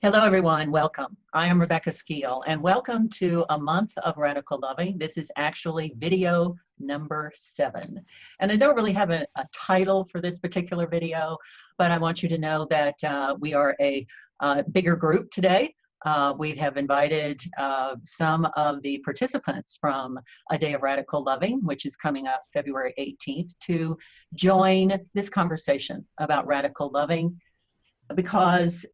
Hello, everyone. Welcome. I am Rebecca Skeele, and welcome to a month of Radical Loving. This is actually video number 7. And I don't really have a title for this particular video, but I want you to know that we are a bigger group today. We have invited some of the participants from A Day of Radical Loving, which is coming up February 18th, to join this conversation about radical loving, because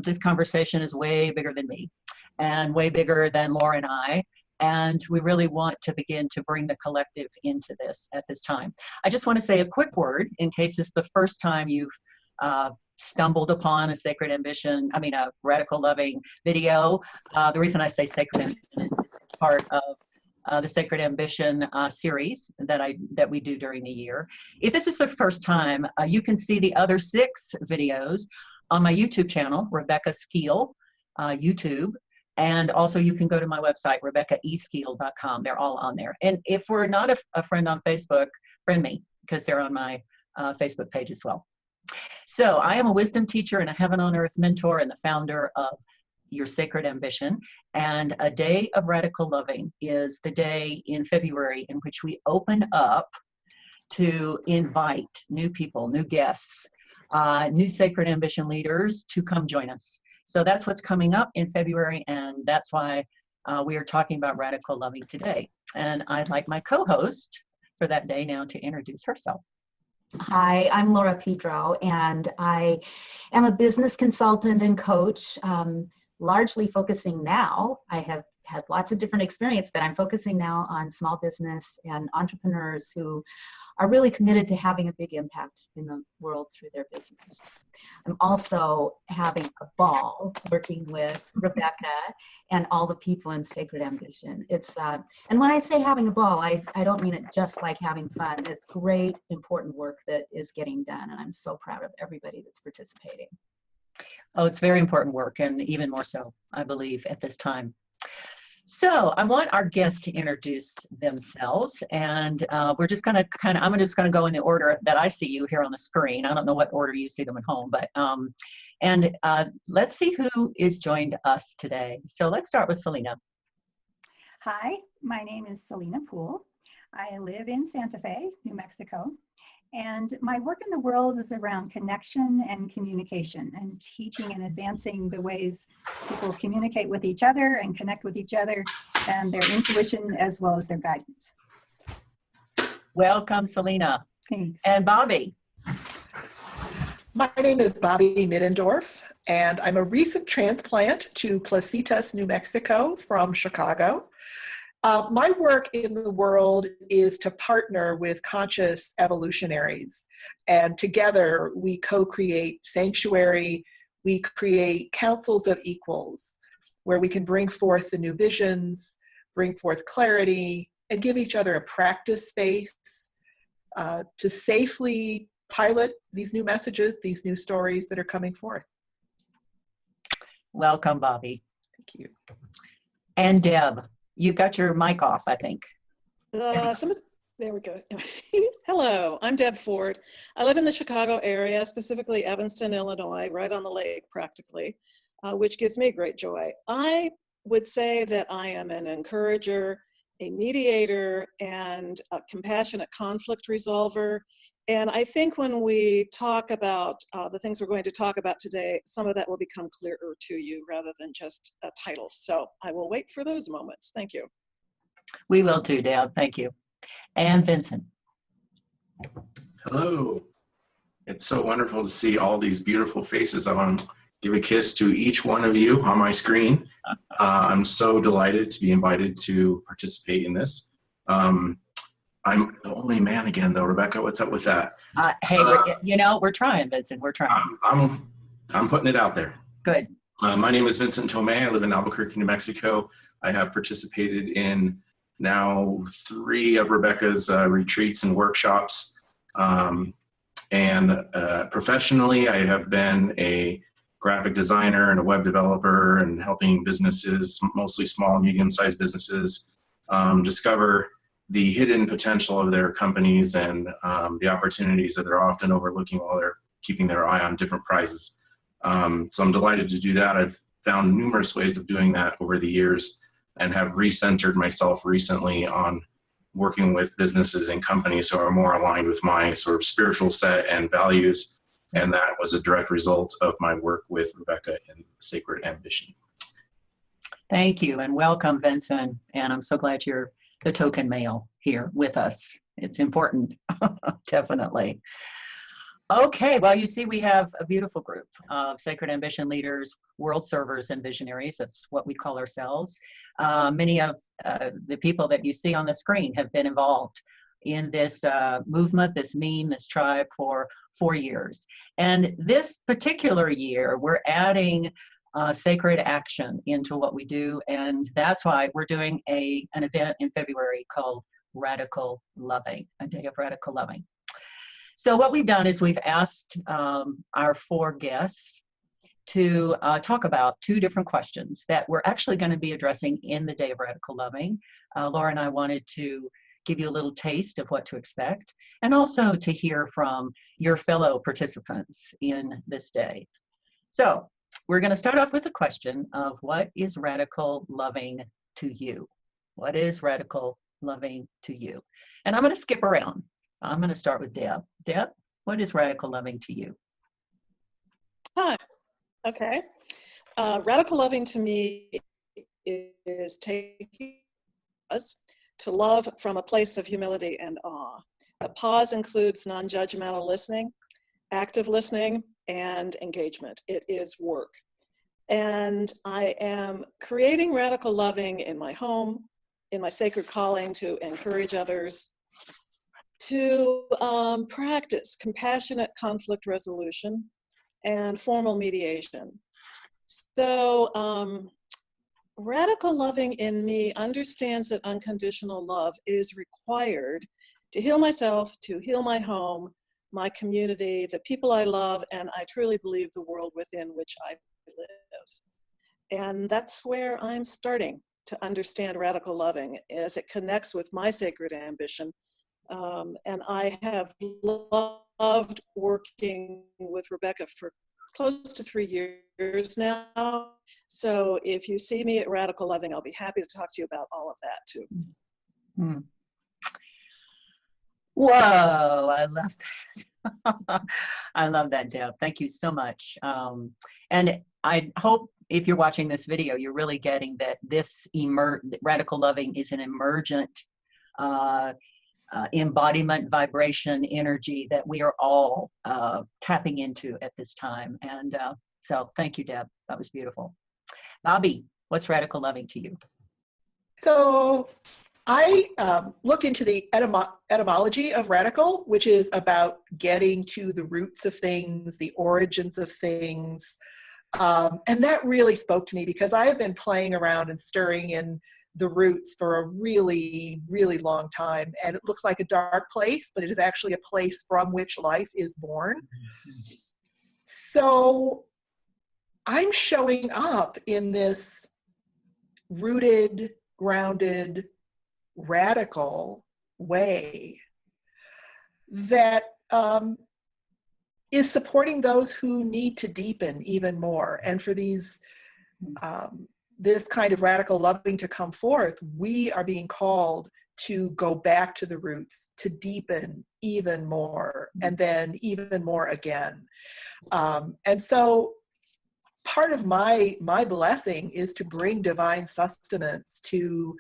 this conversation is way bigger than me and way bigger than Laura and I. And we really want to begin to bring the collective into this at this time. I just want to say a quick word in case it's the first time you've stumbled upon a Radical Loving video. The reason I say Sacred Ambition is part of the Sacred Ambition series that we do during the year. If this is the first time, you can see the other 6 videos on my YouTube channel, Rebecca Skeele, YouTube. And also you can go to my website, RebeccaESkeele.com. They're all on there. And if we're not a friend on Facebook, friend me, because they're on my Facebook page as well. So I am a wisdom teacher and a heaven on earth mentor and the founder of Your Sacred Ambition. And A Day of Radical Loving is the day in February in which we open up to invite new people, new guests, new Sacred Ambition leaders to come join us. So that's what's coming up in February, and that's why we are talking about radical loving today. And I'd like my co-host for that day now to introduce herself. Hi, I'm Laura Pedro, and I am a business consultant and coach, largely focusing now. I have had lots of different experience, but I'm focusing now on small business and entrepreneurs who are really committed to having a big impact in the world through their business. I'm also having a ball working with Rebecca and all the people in Sacred Ambition. And when I say having a ball, I don't mean it just like having fun. It's great, important work that is getting done, and I'm so proud of everybody that's participating. Oh, it's very important work, and even more so, I believe, at this time. So I want our guests to introduce themselves, and we're just going to I'm just going to go in the order that I see you here on the screen. I don't know what order you see them at home, but let's see who is joined us today. So let's start with Selena. Hi, my name is Selena Poole. I live in Santa Fe, New Mexico. And my work in the world is around connection and communication, and teaching and advancing the ways people communicate with each other and connect with each other, and their intuition as well as their guidance. Welcome, Selena. Thanks. And Bobby. My name is Bobby Middendorf, and I'm a recent transplant to Placitas, New Mexico from Chicago. My work in the world is to partner with conscious evolutionaries, and together we co-create sanctuary, we create councils of equals, where we can bring forth the new visions, bring forth clarity, and give each other a practice space to safely pilot these new messages, these new stories that are coming forth. Welcome, Bobby. Thank you. And Deb. You've got your mic off, I think. There we go. Hello, I'm Deb Ford. I live in the Chicago area, specifically Evanston, Illinois, right on the lake practically, which gives me great joy. I would say that I am an encourager, a mediator, and a compassionate conflict resolver. And I think when we talk about the things we're going to talk about today, some of that will become clearer to you rather than just titles. So I will wait for those moments. Thank you. We will too, Deb. Thank you. And Vincent. Hello. It's so wonderful to see all these beautiful faces. I want to give a kiss to each one of you on my screen. I'm so delighted to be invited to participate in this. I'm the only man again, though. Rebecca, what's up with that? Hey, we're trying, Vincent. We're trying. I'm putting it out there. Good. My name is Vincent Tomei. I live in Albuquerque, New Mexico. I have participated in now 3 of Rebecca's retreats and workshops. And professionally, I have been a graphic designer and a web developer and helping businesses, mostly small, medium-sized businesses, discover the hidden potential of their companies and the opportunities that they're often overlooking while they're keeping their eye on different prizes. So I'm delighted to do that. I've found numerous ways of doing that over the years and have recentered myself recently on working with businesses and companies who are more aligned with my sort of spiritual set and values. And that was a direct result of my work with Rebecca in Sacred Ambition. Thank you, and welcome, Vincent. And I'm so glad you're the token male here with us. It's important, definitely. Okay, well, you see, we have a beautiful group of Sacred Ambition leaders, world servers, and visionaries. That's what we call ourselves. Many of the people that you see on the screen have been involved in this movement, this meme, this tribe for 4 years. And this particular year, we're adding sacred action into what we do. And that's why we're doing an event in February called Radical Loving, a day of radical loving. So what we've done is we've asked our 4 guests to talk about 2 different questions that we're actually going to be addressing in the Day of Radical Loving. Laura and I wanted to give you a little taste of what to expect, and also to hear from your fellow participants in this day. So we're going to start off with a question of what is radical loving to you? What is radical loving to you? And I'm going to skip around. I'm going to start with Deb. Deb, what is radical loving to you? Hi. Okay. Radical loving to me is taking us to love from a place of humility and awe. The pause includes non-judgmental listening, active listening, and engagement. It is work. And I am creating radical loving in my home, in my sacred calling to encourage others to practice compassionate conflict resolution and formal mediation. So radical loving in me understands that unconditional love is required to heal myself, to heal my home, my community, the people I love, and I truly believe the world within which I live. And that's where I'm starting to understand radical loving as it connects with my sacred ambition. And I have loved working with Rebecca for close to 3 years now. So if you see me at Radical Loving, I'll be happy to talk to you about all of that too. Hmm. Whoa, I love that. I love that, Deb. Thank you so much. And I hope if you're watching this video, you're really getting that this radical loving is an emergent embodiment, vibration, energy that we are all tapping into at this time. And so thank you, Deb. That was beautiful. Bobby, what's radical loving to you? So I looked into the etymology of radical, which is about getting to the roots of things, the origins of things. And that really spoke to me because I have been playing around and stirring in the roots for a really, really long time. And it looks like a dark place, but it is actually a place from which life is born. So I'm showing up in this rooted, grounded, radical way that is supporting those who need to deepen even more. And for these this kind of radical loving to come forth, we are being called to go back to the roots, to deepen even more, and then even more again. And so part of my blessing is to bring divine sustenance to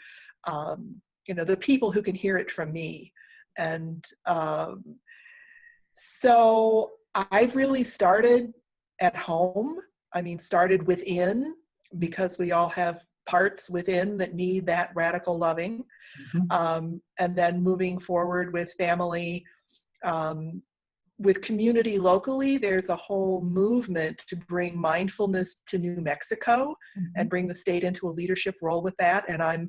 the people who can hear it from me. And so I've really started at home. I mean, started within, because we all have parts within that need that radical loving. Mm-hmm. And then moving forward with family, with community locally, there's a whole movement to bring mindfulness to New Mexico, mm-hmm. and bring the state into a leadership role with that. And I'm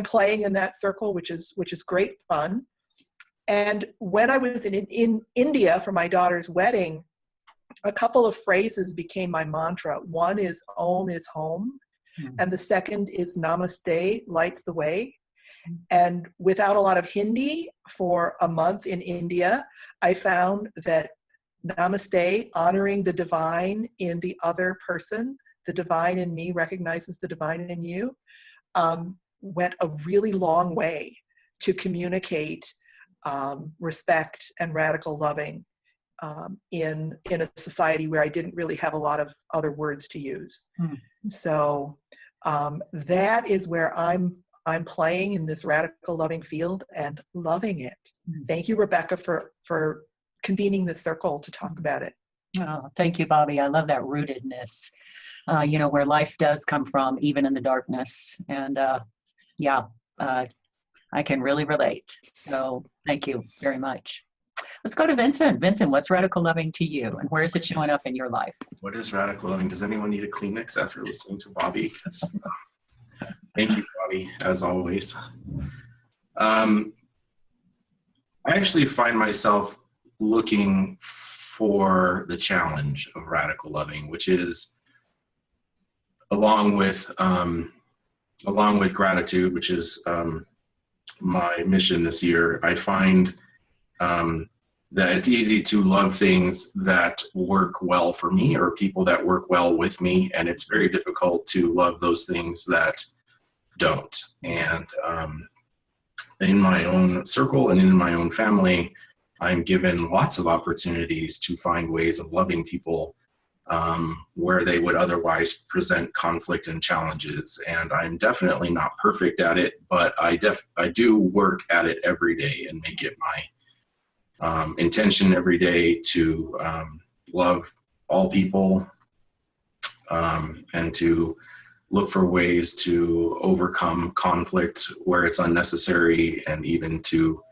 playing in that circle, which is great fun. And when I was in India for my daughter's wedding, a couple of phrases became my mantra. One is Om is home, mm-hmm. and the second is Namaste lights the way. Mm-hmm. And without a lot of Hindi, for a month in India, I found that Namaste, honoring the divine in the other person, the divine in me recognizes the divine in you, went a really long way to communicate respect and radical loving in a society where I didn't really have a lot of other words to use. So that is where I'm playing in this radical loving field and loving it. Thank you, Rebecca, for convening this circle to talk about it. Oh, thank you, Bobby. I love that rootedness, where life does come from, even in the darkness. And I can really relate. So thank you very much. Let's go to Vincent. Vincent, what's radical loving to you, and where is it showing up in your life? What is radical loving? Does anyone need a Kleenex after listening to Bobby? Thank you, Bobby, as always. I actually find myself looking for the challenge of radical loving, which is along with gratitude, which is my mission this year. I find that it's easy to love things that work well for me or people that work well with me, and it's very difficult to love those things that don't. And in my own circle and in my own family, I'm given lots of opportunities to find ways of loving people where they would otherwise present conflict and challenges. And I'm definitely not perfect at it, but I do work at it every day and make it my intention every day to love all people and to look for ways to overcome conflict where it's unnecessary, and even to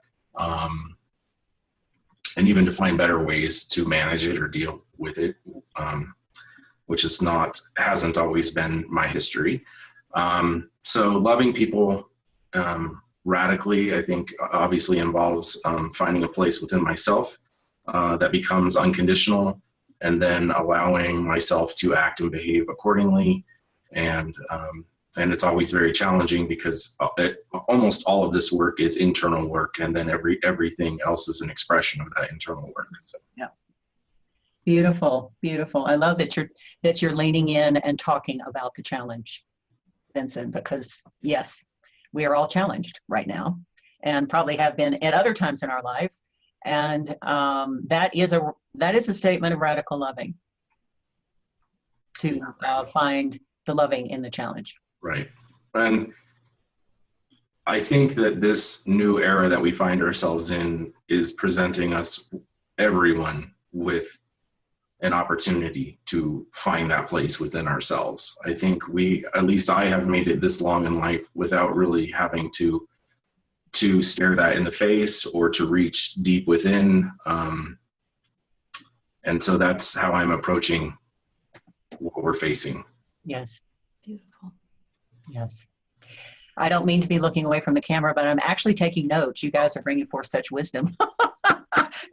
find better ways to manage it or deal with it, which hasn't always been my history. So loving people radically, I think, obviously involves finding a place within myself that becomes unconditional, and then allowing myself to act and behave accordingly. And it's always very challenging because almost all of this work is internal work, and then everything else is an expression of that internal work. So. Yeah. Beautiful, beautiful. I love that you're leaning in and talking about the challenge, Vincent, because yes, we are all challenged right now, and probably have been at other times in our life. And that is a statement of radical loving, to find the loving in the challenge. Right. And I think that this new era that we find ourselves in is presenting everyone with an opportunity to find that place within ourselves. I think at least I have made it this long in life without really having to stare that in the face or to reach deep within. And so that's how I'm approaching what we're facing. Yes. Beautiful. Yes. I don't mean to be looking away from the camera, but I'm actually taking notes. You guys are bringing forth such wisdom.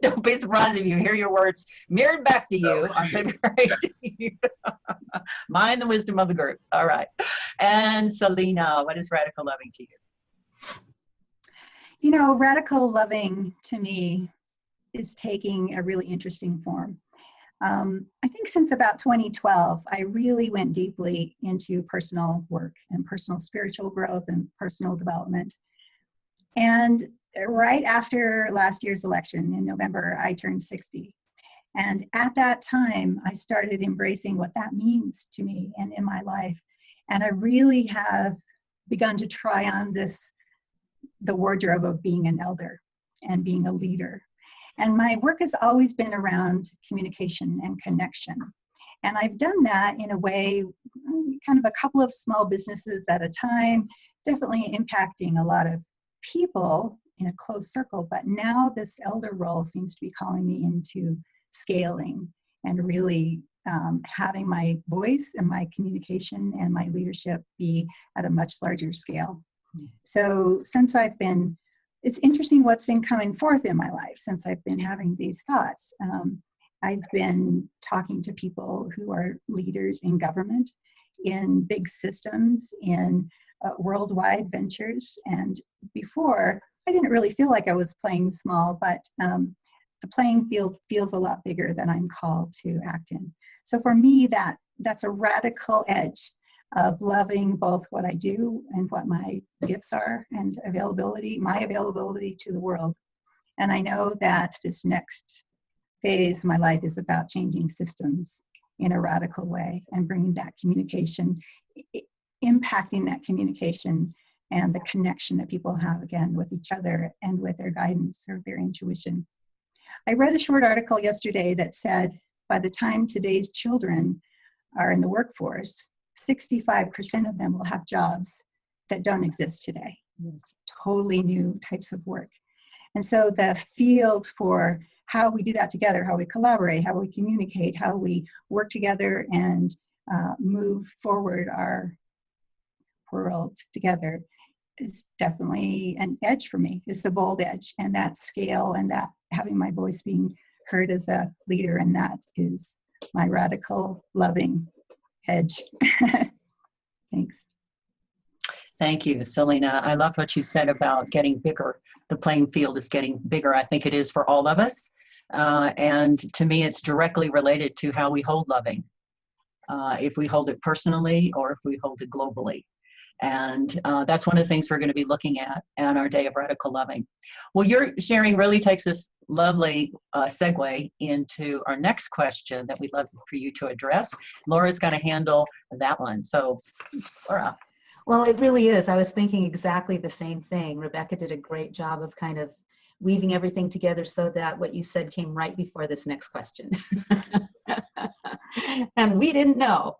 Don't be surprised if you hear your words mirrored back to you on February. Mind the wisdom of the group. All right. And Selena, what is radical loving to you? You know, radical loving to me is taking a really interesting form. I think since about 2012, I really went deeply into personal work and personal spiritual growth and personal development. And right after last year's election in November, I turned 60. And at that time, I started embracing what that means to me and in my life. And I really have begun to try on the wardrobe of being an elder and being a leader. And my work has always been around communication and connection. And I've done that in a way, kind of a couple of small businesses at a time, definitely impacting a lot of people in a close circle. But now this elder role seems to be calling me into scaling and really having my voice and my communication and my leadership be at a much larger scale. So since it's interesting what's been coming forth in my life since I've been having these thoughts. I've been talking to people who are leaders in government, in big systems, in worldwide ventures. And before, I didn't really feel like I was playing small, but the playing field feels a lot bigger than I'm called to act in. So for me, that that's a radical edge of loving both what I do and what my gifts are and my availability to the world. And I know that this next phase of my life is about changing systems in a radical way and bringing that communication, impacting that communication and the connection that people have again with each other and with their guidance or their intuition. I read a short article yesterday that said by the time today's children are in the workforce, 65% of them will have jobs that don't exist today. Totally new types of work. And so the field for how we do that together, how we collaborate, how we communicate, how we work together and move forward our world together is definitely an edge for me. It's a bold edge, and that scale and that having my voice being heard as a leader, and that is my radical, loving edge. Thanks. Thank you, Selena. I love what you said about getting bigger. The playing field is getting bigger. I think it is for all of us. And to me, it's directly related to how we hold loving. If we hold it personally or if we hold it globally. And that's one of the things we're going to be looking at on our Day of Radical Loving. Well, your sharing really takes this lovely segue into our next question that we'd love for you to address. Laura's going to handle that one. So, Laura. Well, it really is. I was thinking exactly the same thing. Rebecca did a great job of kind of weaving everything together so that what you said came right before this next question. And we didn't know.